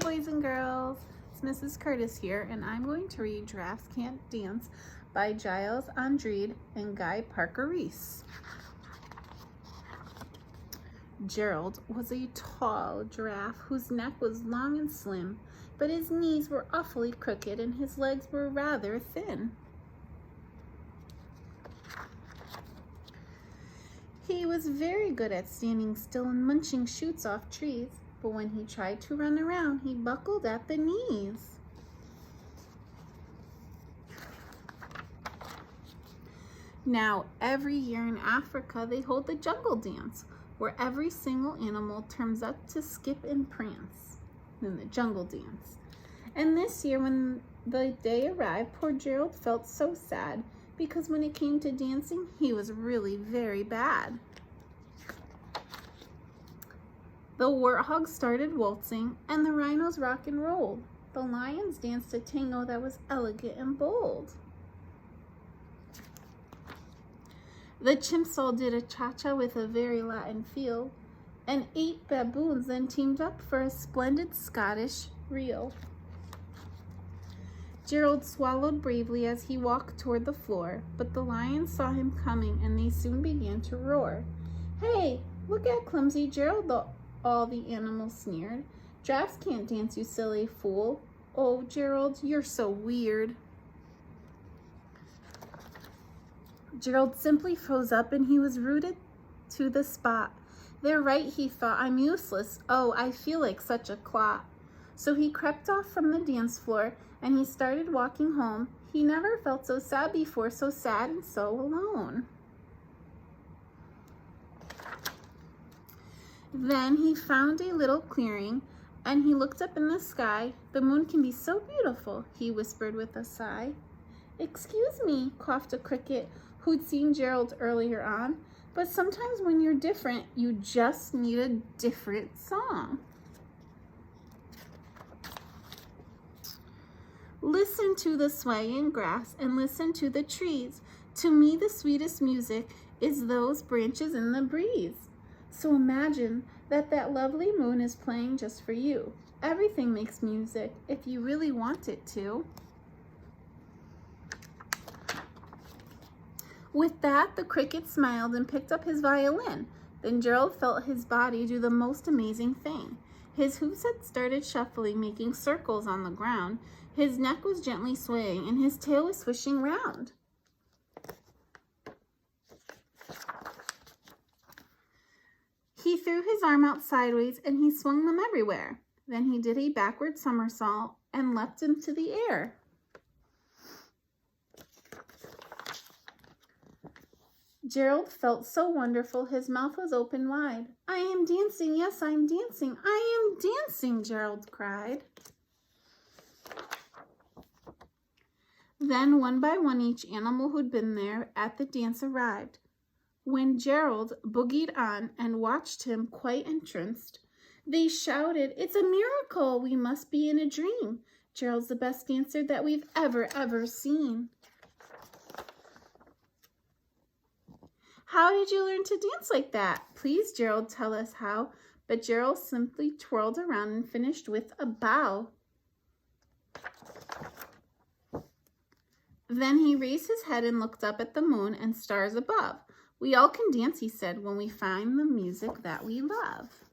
boys and girls, it's Mrs. Curtis here, and I'm going to read Giraffes Can't Dance by Giles, Andreae, and Guy Parker Reese. Gerald was a tall giraffe whose neck was long and slim, but his knees were awfully crooked and his legs were rather thin. He was very good at standing still and munching shoots off trees, but when he tried to run around, he buckled at the knees. Now, every year in Africa, they hold the jungle dance, where every single animal turns up to skip and prance in the jungle dance. And this year, when the day arrived, poor Gerald felt so sad, because when it came to dancing, he was really very bad. The warthogs started waltzing, and the rhinos rock and rolled. The lions danced a tango that was elegant and bold. The chimps all did a cha-cha with a very Latin feel, and 8 baboons then teamed up for a splendid Scottish reel. Gerald swallowed bravely as he walked toward the floor, but the lions saw him coming and they soon began to roar. "Hey, look at clumsy Gerald," all the animals sneered. "Giraffes can't dance, you silly fool. Oh, Gerald, you're so weird." Gerald simply froze up and he was rooted to the spot. "They're right," he thought. "I'm useless. Oh, I feel like such a clot." So he crept off from the dance floor and he started walking home. He never felt so sad before, so sad and so alone. Then he found a little clearing and he looked up in the sky. "The moon can be so beautiful," he whispered with a sigh. "Excuse me," coughed a cricket who'd seen Gerald earlier on, "but sometimes when you're different, you just need a different song." "Listen to the swaying grass and listen to the trees. To me, the sweetest music is those branches in the breeze. So imagine that that lovely moon is playing just for you. Everything makes music if you really want it to." With that, the cricket smiled and picked up his violin. Then Gerald felt his body do the most amazing thing. His hooves had started shuffling, making circles on the ground. His neck was gently swaying and his tail was swishing round. He threw his arm out sideways and he swung them everywhere. Then he did a backward somersault and leapt into the air. Gerald felt so wonderful, his mouth was open wide. "I am dancing, yes, I'm dancing, I am dancing," Gerald cried. Then one by one each animal who'd been there at the dance arrived. When Gerald boogied on and watched him quite entranced, they shouted, "It's a miracle! We must be in a dream. Gerald's the best dancer that we've ever seen." "How did you learn to dance like that? Please, Gerald, tell us how." But Gerald simply twirled around and finished with a bow. Then he raised his head and looked up at the moon and stars above. "We all can dance," he said, "when we find the music that we love."